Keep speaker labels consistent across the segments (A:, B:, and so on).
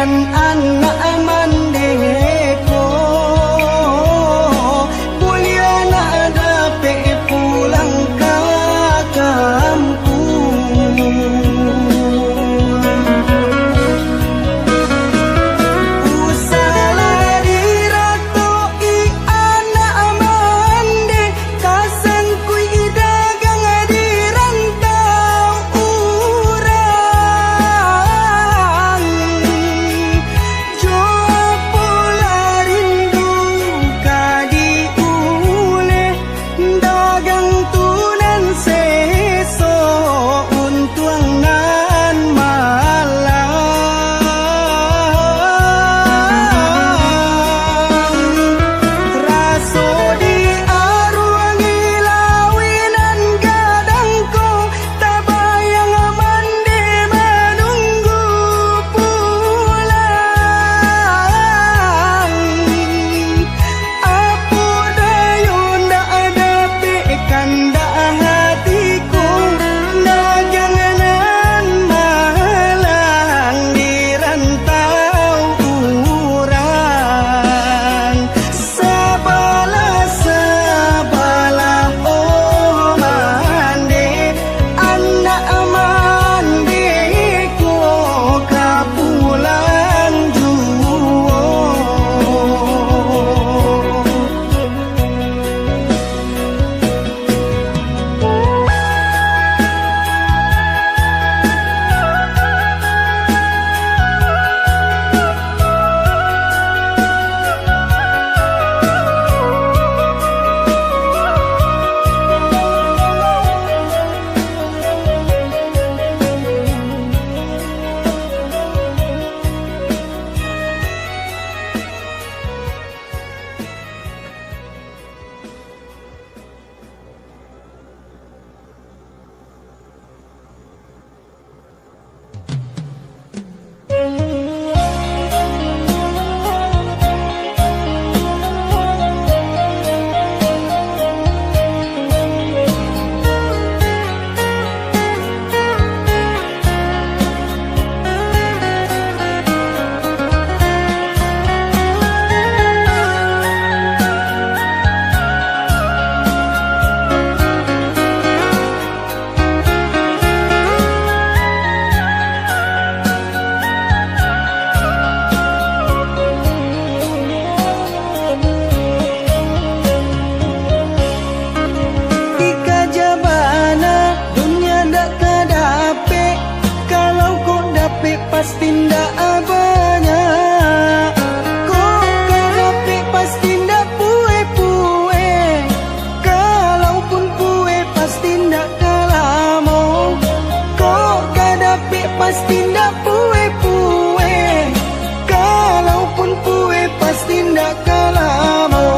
A: kan anak mandeko mulia nak dapat pulang ke kampung. Usalah diratoi anak mande kasan kui dagang di rantau urang. Jo pola rindu kadi ule dagang tunan seso untuang nan malang. Raso di arwangi lawinan gadangku tabayang mande menunggu pulang. Apu dayun dak ada pekan dak hatiku dagang nan malang di rantau urang. Sabalah oh mande anak mandeku kapulang juo. Di kajabana dunia dak kadape kalau kau dape pasti ndak banyak. Kau kadape pasti ndak pue-pue kalaupun pue pasti ndak kalamo. Kau kadape pasti ndak pue-pue kalaupun pue pasti ndak kalamo.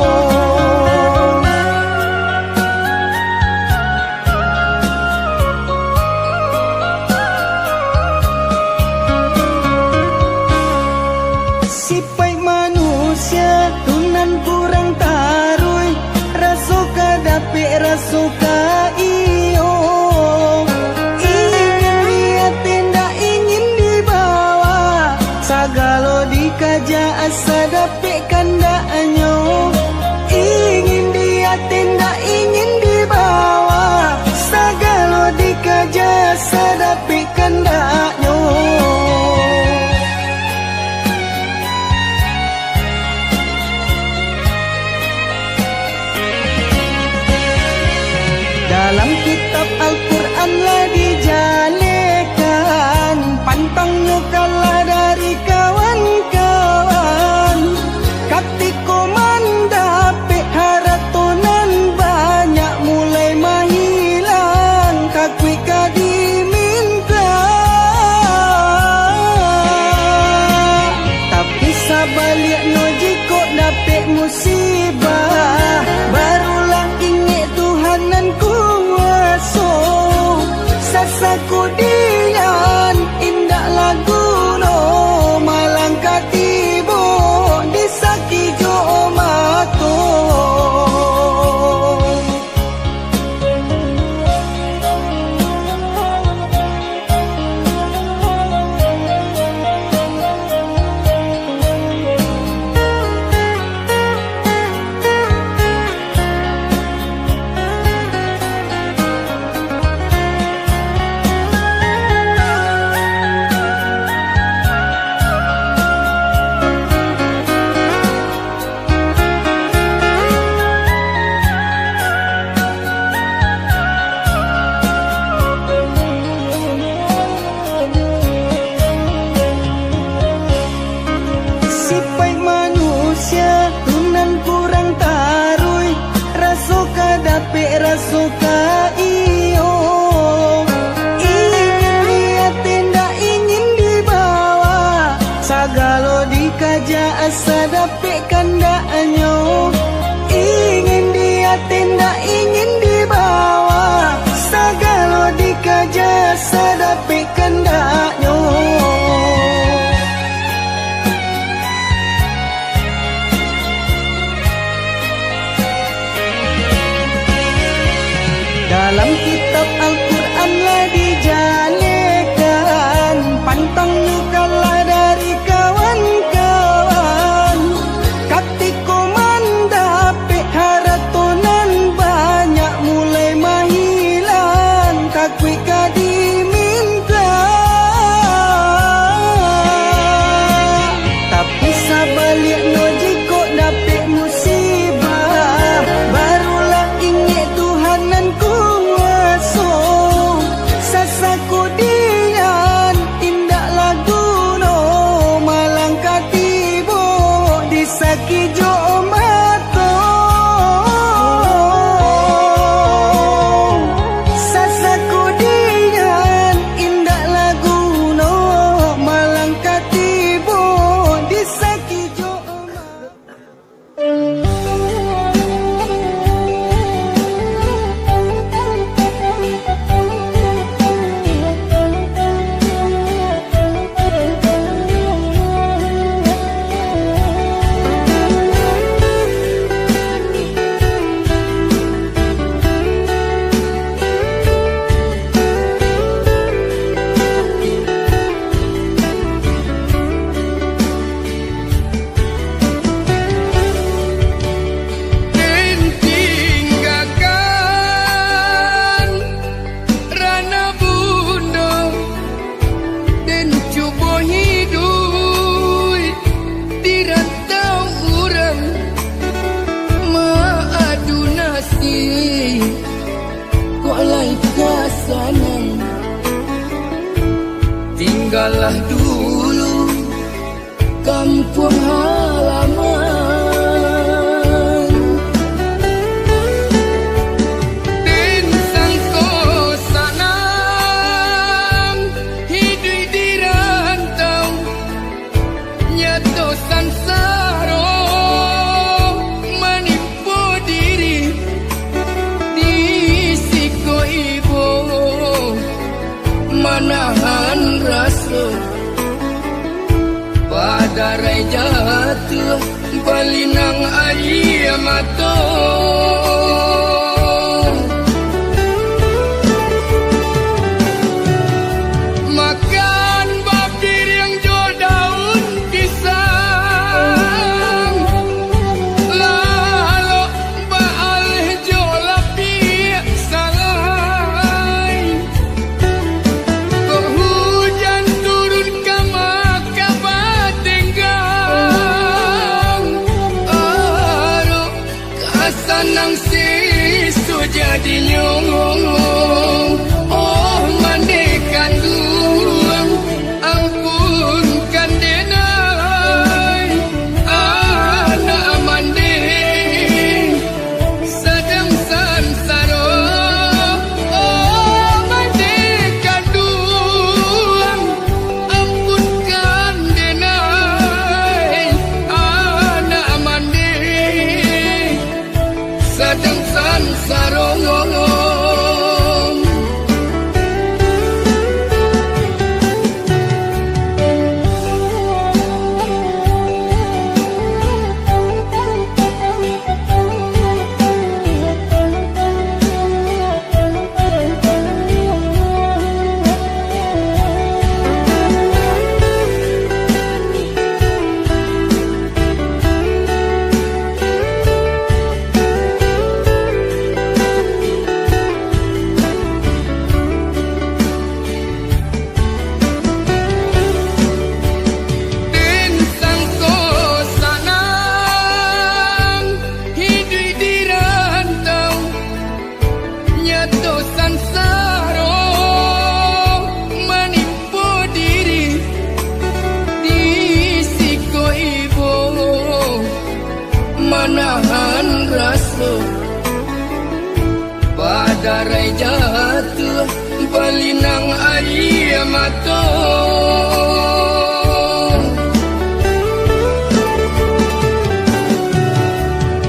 A: Sipai manusia tunan kurang tarui raso kadape raso ka iyo. Ingin lihat tidak ingin dibawa sagalo dikaja asa dape kandaknyo. Ingin dia tidak ingin dibawa sagalo dikaja asa dape kandaknyo. Dalam kitab Al-Quran lah dijalekan pantangnya kalah dari kawan-kawan. Katiko mandape haratonan banyak mulai mahilang kakui kadiminta. Tapi sabaliknya jiko dape musibah barulah ingat Tuhanan kuasa. Sasaku dian indah lagu no malang katibo disaki jo mato. dapet rasuka iyo. Ingin dia tindak ingin dibawa, sagalo dikaja asa dapet kandaknya. Ingin dia tindak ingin dibawa, sagalo dikaja asa dapet kandaknya. Dalam kitab Al-Quran lah dijalekan, pantang kalah dari kawan-kawan. Katiko mandapik haratonan banyak mulai mahilang, kakui kadiminta. Tapi sabalik no jiko dapik musibah, barulah ingat Tuhanan kuasa. Sasaku dian tindak lagu no, malang katibo disaki jo mato. Sasaku dian indak lagu no, malang katibo disaki jo mato.
B: Tinggalkan rana bunda dan cuba hidup di rantau urang maadu nasib kok lai kasanan. Tinggallah dulu kampung halaman, dan sangko sanang hidup di rantau nyato sansaro menipu diri di siko ibu manahan rasa pada rai jatuh balinang air mata. Makan babir yang jual daun pisang, lalu baalih jual lapi salai. Kok hujan turun ke maka batenggang, aro kasanang sisu jadi nyong. Oh mandekan duang, ampunkan denai anak mande sedang sansaro. Oh mandekan duang, ampunkan denai anak mande sedang sansaro. darai jatuh balinang air mata.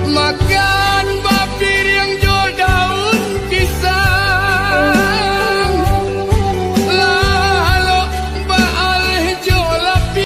B: Makan bapir yang jo daun pisang, lalu baal jo lapis.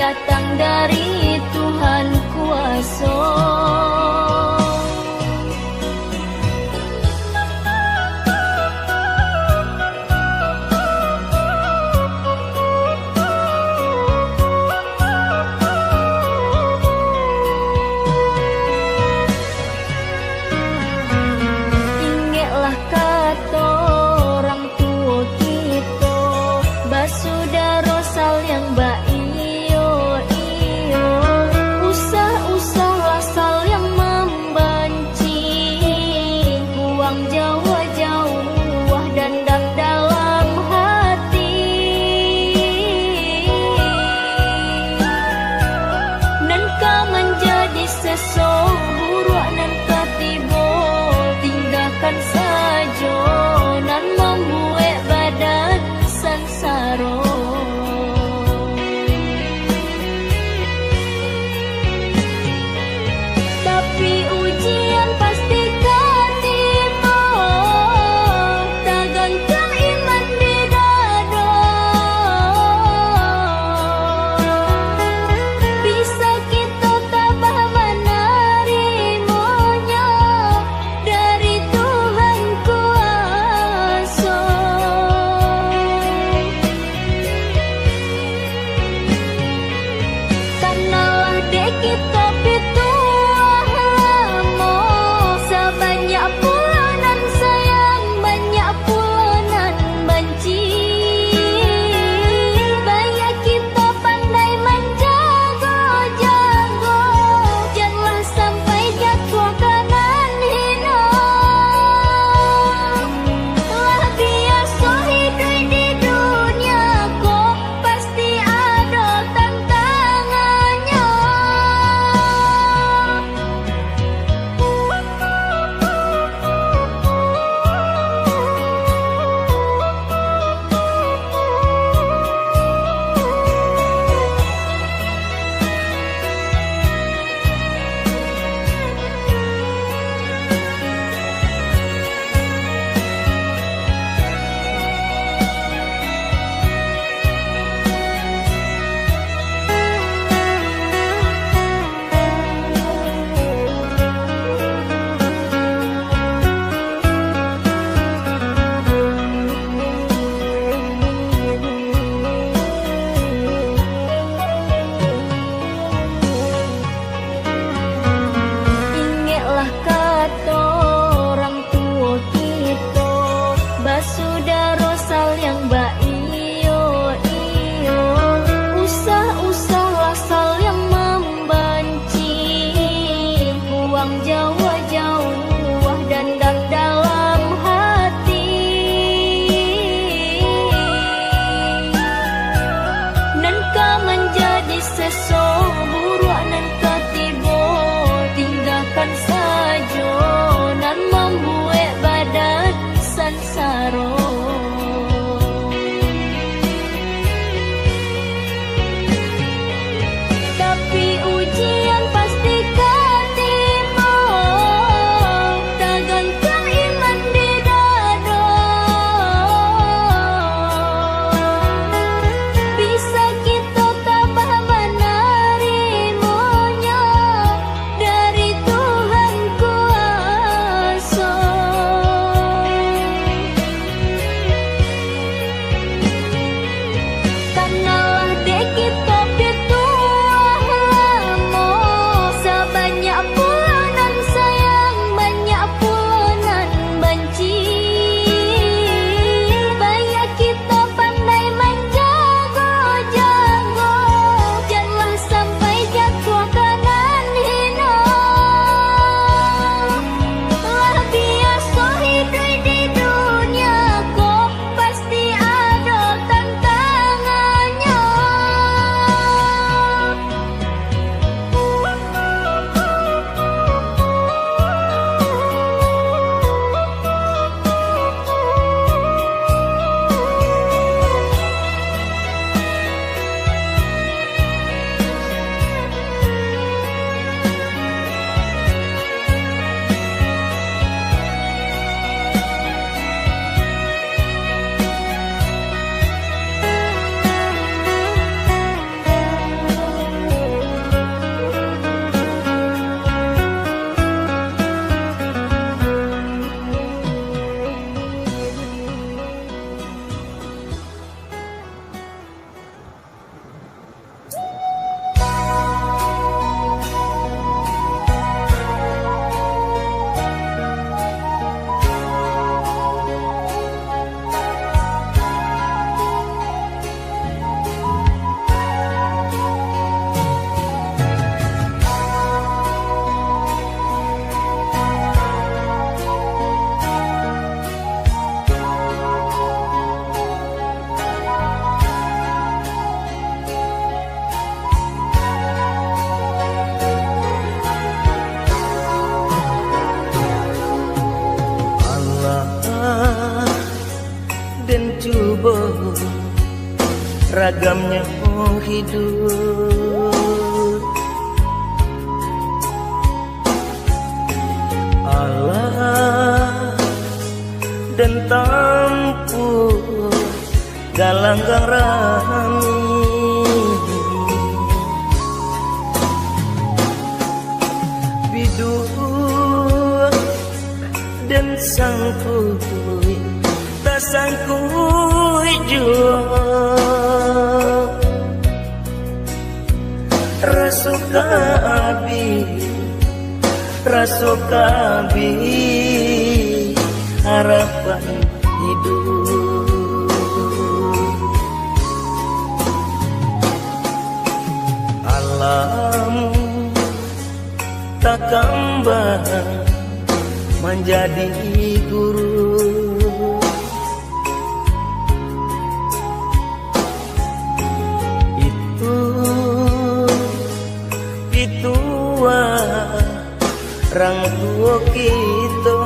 B: Datang dari Tuhan kuasa. Ingatlah kata orang tua kita, basudara sal yang baik. Saja nan membuat badan sansaro. Tapi ujian pasti kan tiba, tak gantung iman di dada. Bisa kita tabah menerimanya dari Tuhan kuasa. Karenalah dek kita pituah lama, sebanyak pulanan sayang, banyak pulanan benci. Banyak kita pandai menjaga-jaga, janganlah sampai jatuh kanan hina. Lah biasa hidup di dunia kok pasti ada tantangannya. Ingatlah kata orang tua kita, basudara sal yang baik. Usah-usahlah sal yang membenci, buang jauh-jauh dan dalam hati. Nan kau menjadi seseorang nan ketiba, tinggalkan saja nan membuat badan
C: ragamnya hidup. Allah dan tampu galanggang rami, bidu dan sangkui tak sangkui jua rasuka abi harapan hidup. Alam tak kembang menjadi guru, itu orang tua kita.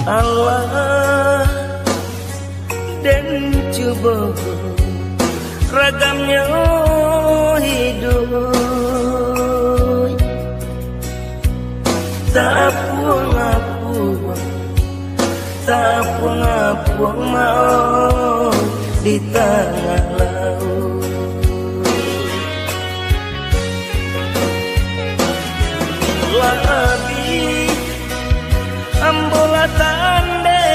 C: Allah dan coba ragamnya hidup, tak puang mau di tengah laut. Labi ambola tande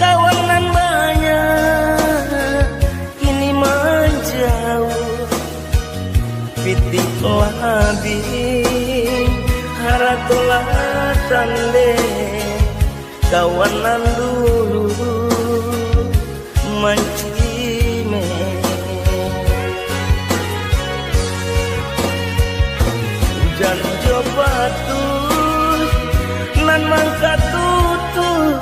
C: kawanan banyak kini menjauh, pitik labi haratulah tande kawanan dulu mancime. Hujan coba tuh nan mangka tutup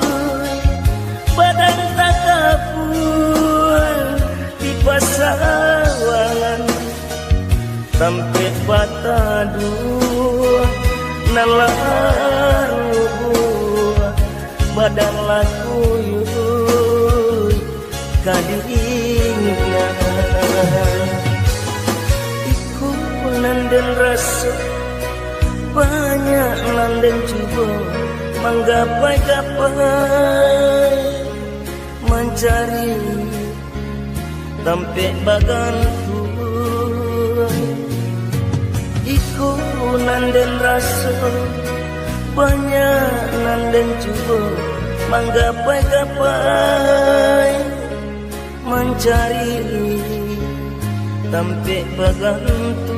C: badan tak kapur di pasawangan sampai batadu nalar badan laku yuy kadingan iku nanden rasa banyak nanden coba menggapai-gapai mencari sampai bagantung. Iku nanden rasa banyak nanden coba menggapai-gapai mencari sampai bagantung.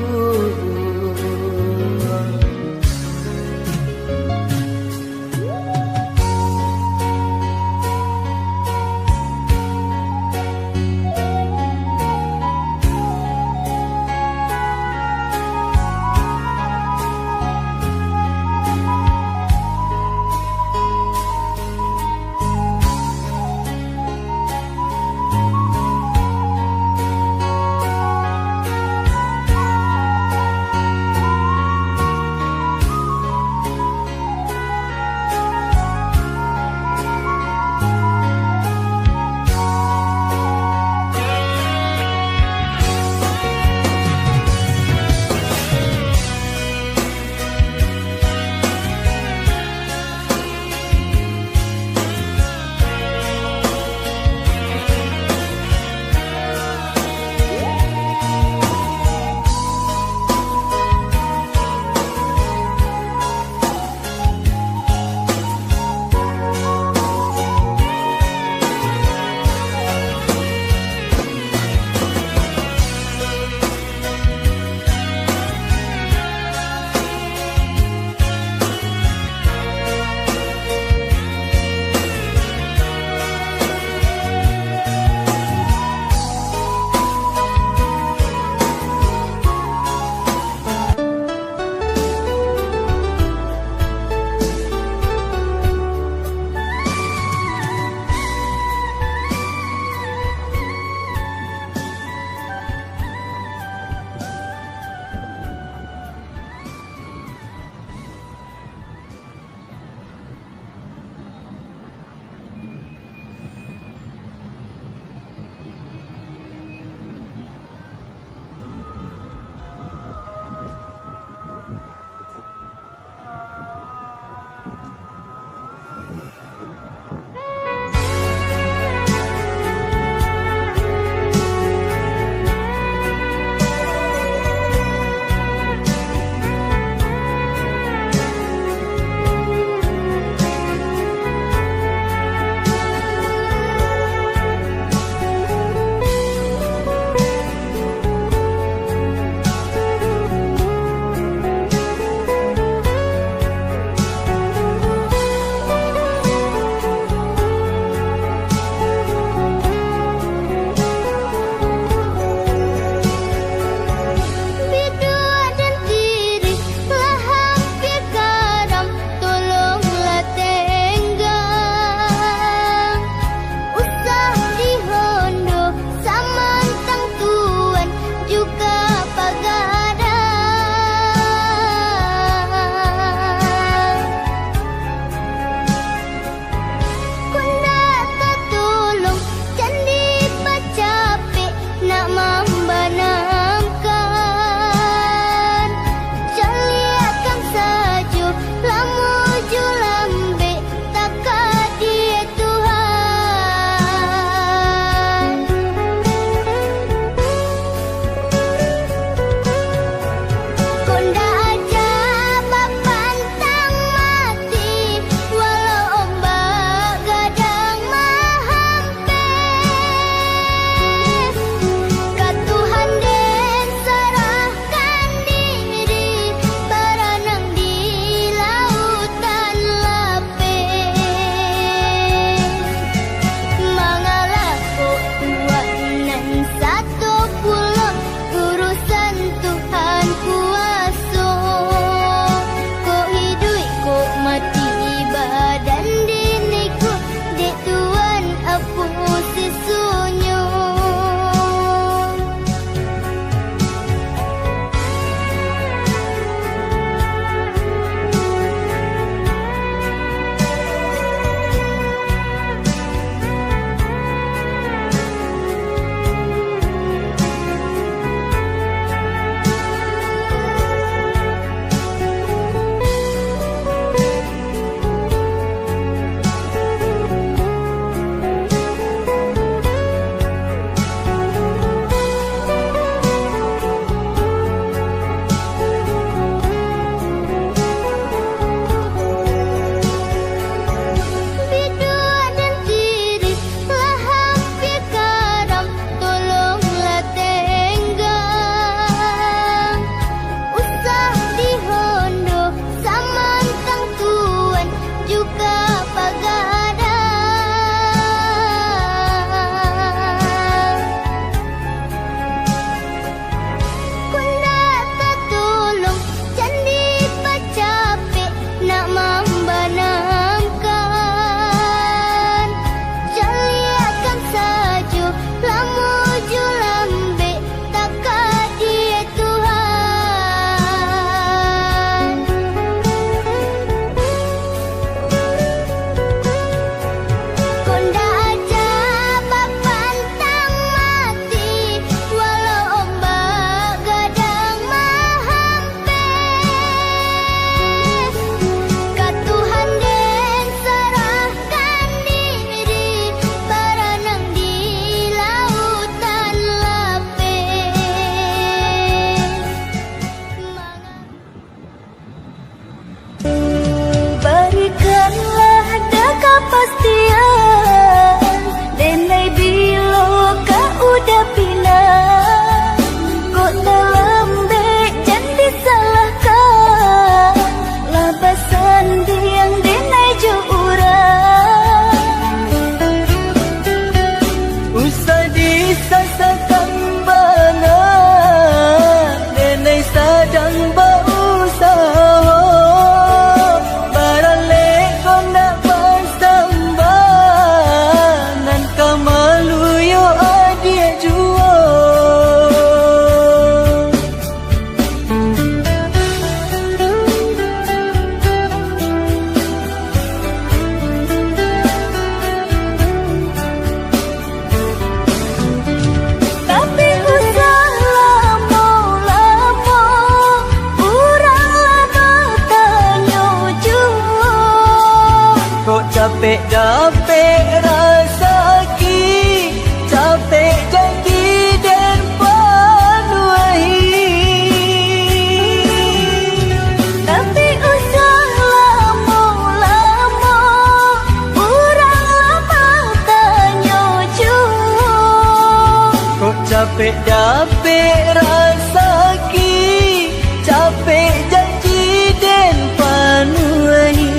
C: capek dapet rasa ki, capek janji dan panuhi.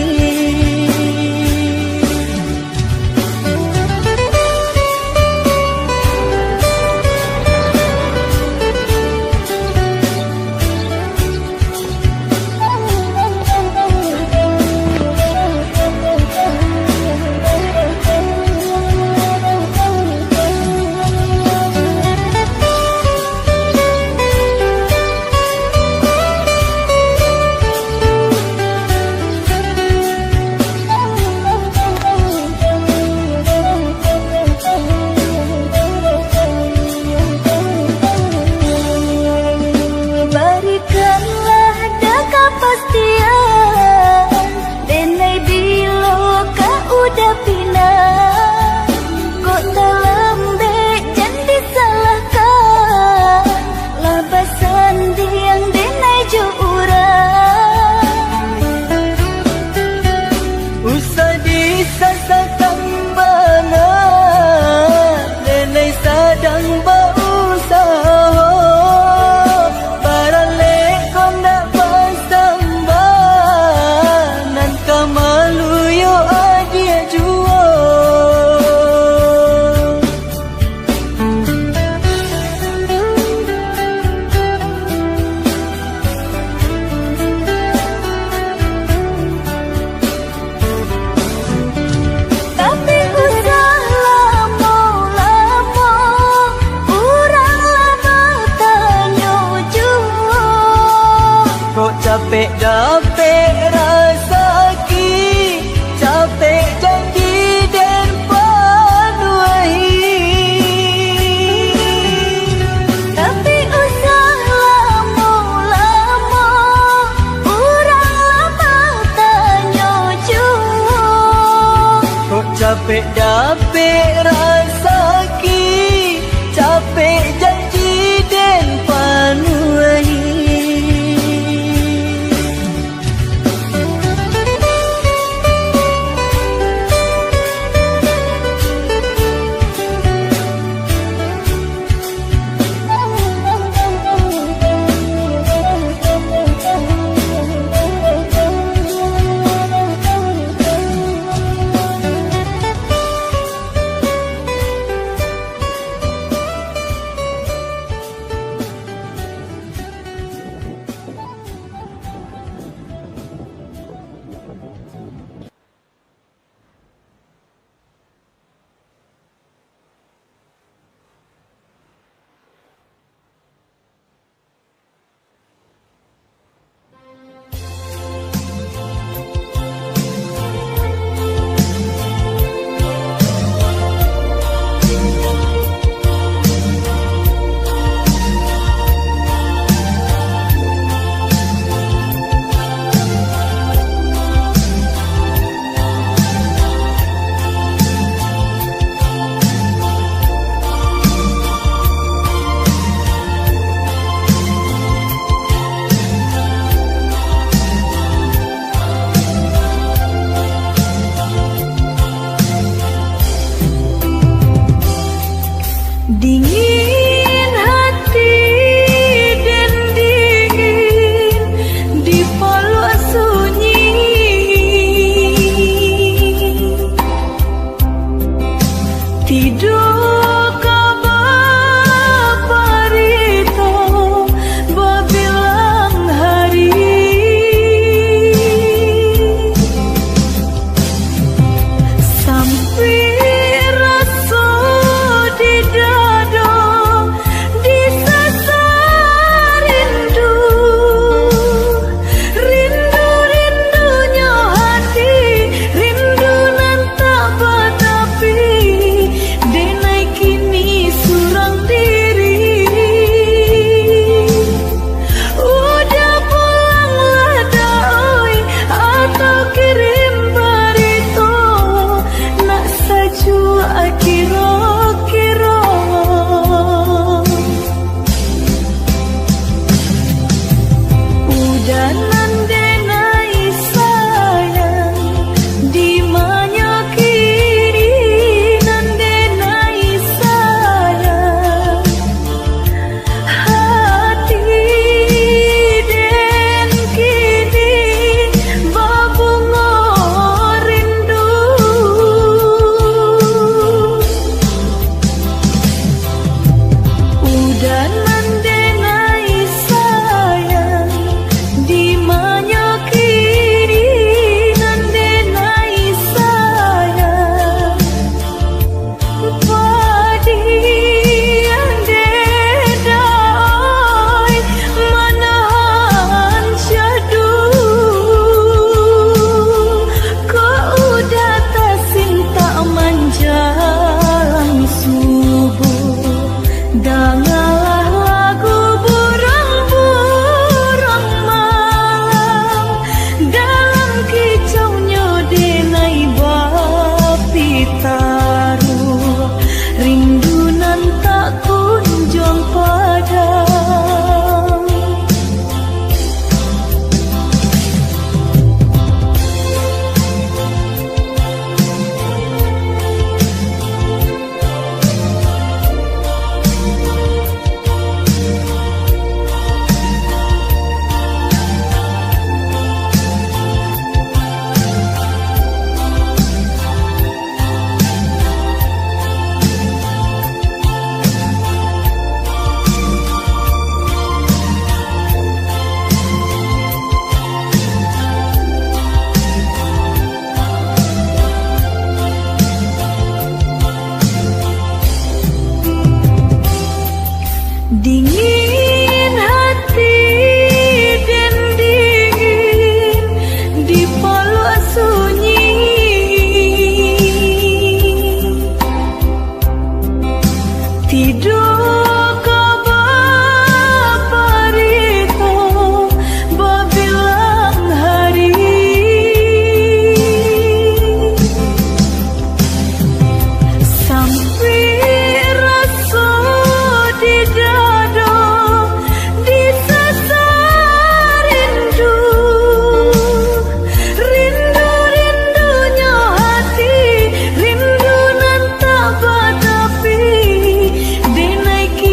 B: Berikanlah dah kepastian, denai bila kau udah pindah. Kok dalam dek jangan disalahkan, labasan diang denai jo urang.
C: Usah disasakan benar, denai sadang berusaha. Capek dapet rasa ki, capek janji dan panuhi.
B: Tapi usah lama-lama, urang lama tanya jua.
C: Kok capek dapet rasa ki, capek janji dan panuhi.
B: Dingin hati dan dingin di palua sunyi, tidur kabar parito babilang hari, sampai rasa di dada Tidur kabar parito babilang hari sampai rasa di dada disasar rindu rindunya hati rindu nan tak batapi dinaiki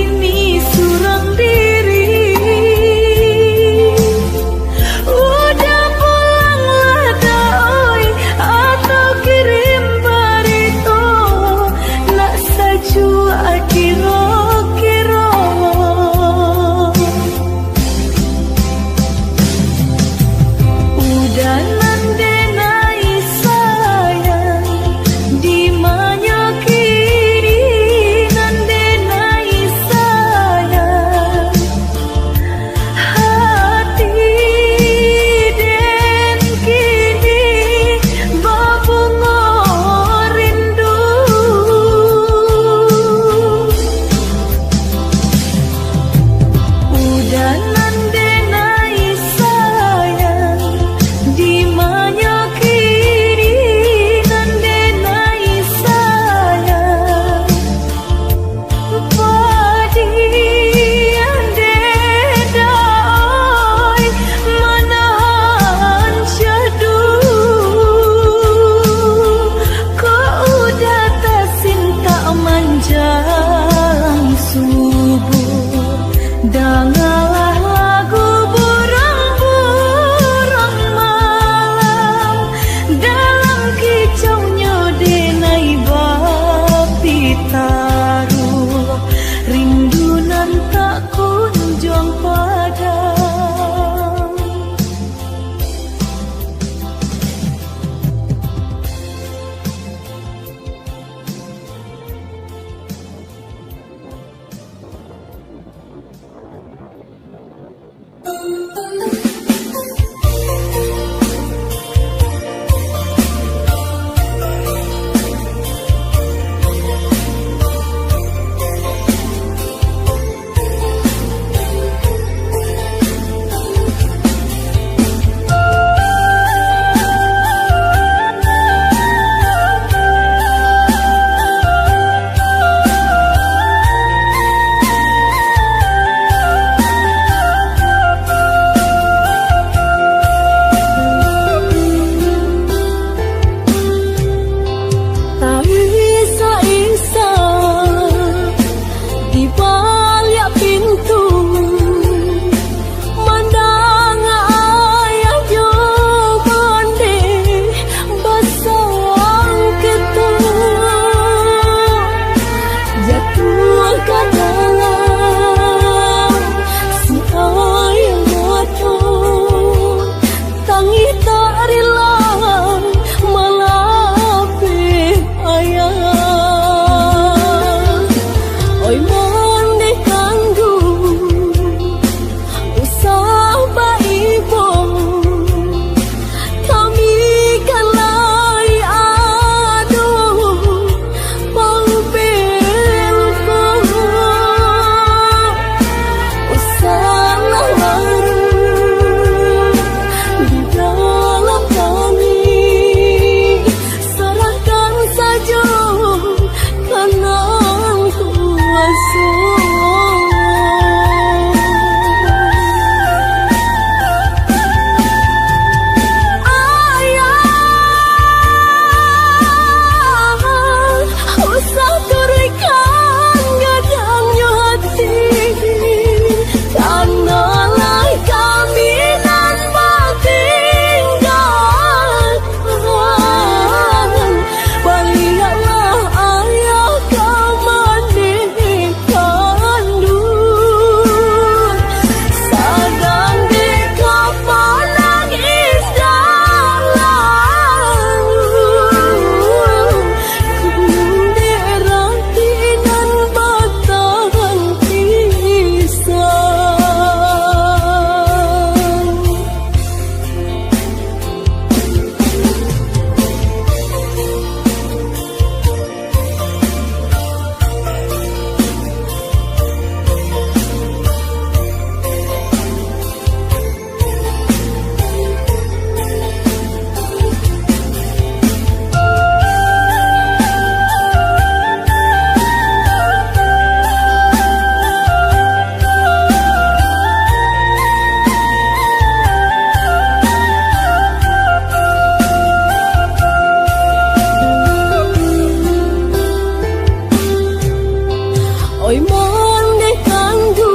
B: oi monde kanggu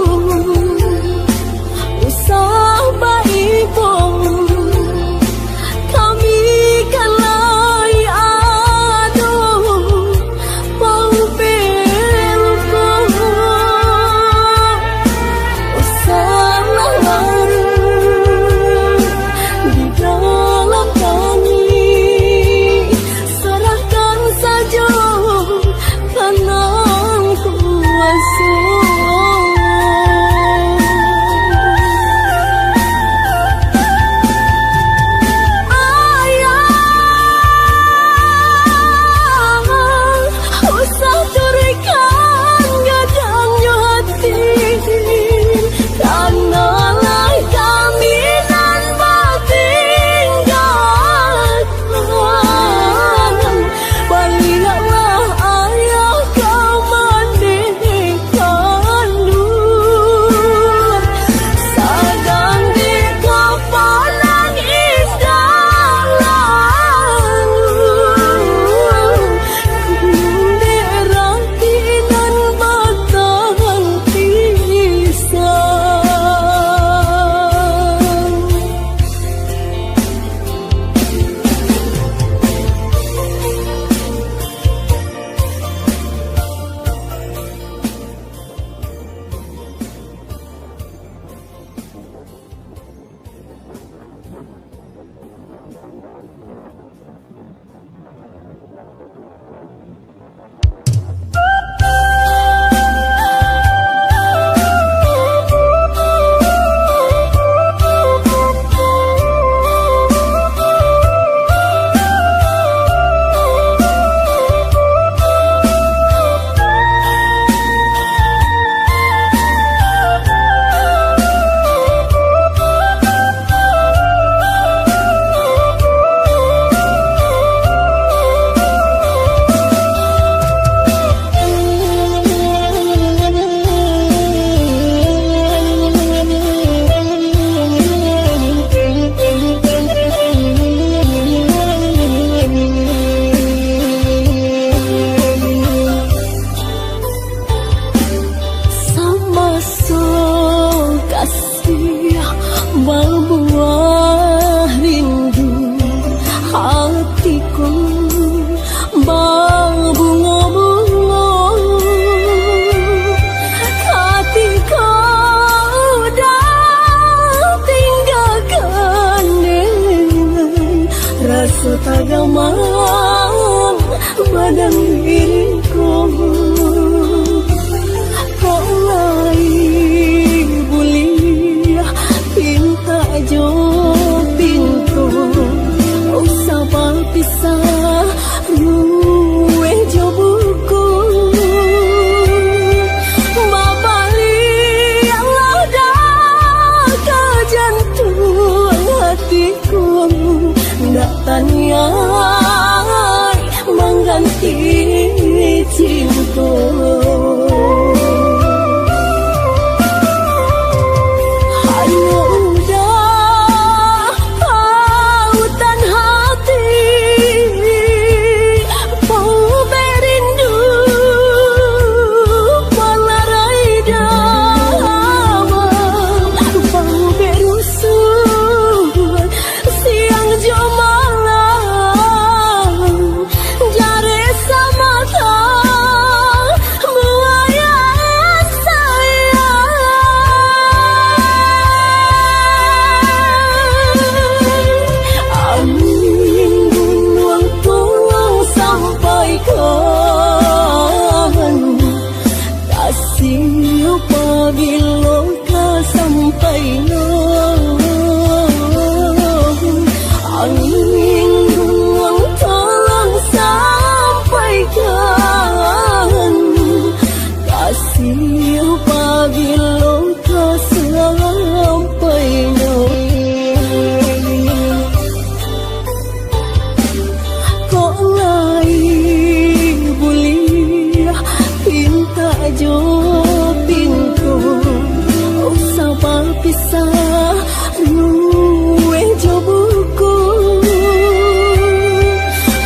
B: usah baibo kami kalai aduh mau belko usah lalu di dalam kami serahkan saja kanang kuasa. Berbuah rindu hatiku berbunga-bunga ketika dah tinggalkan dengan rasa tagaman badan diriku. Kau lain boleh pinta jo pintu usah berpisah ruwe jo buku babali Allah dah ke jantung hatiku ndak tanya mengganti cinta.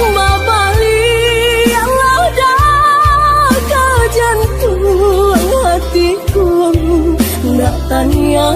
B: Babali Allah dah ke jantung hatiku nak tanya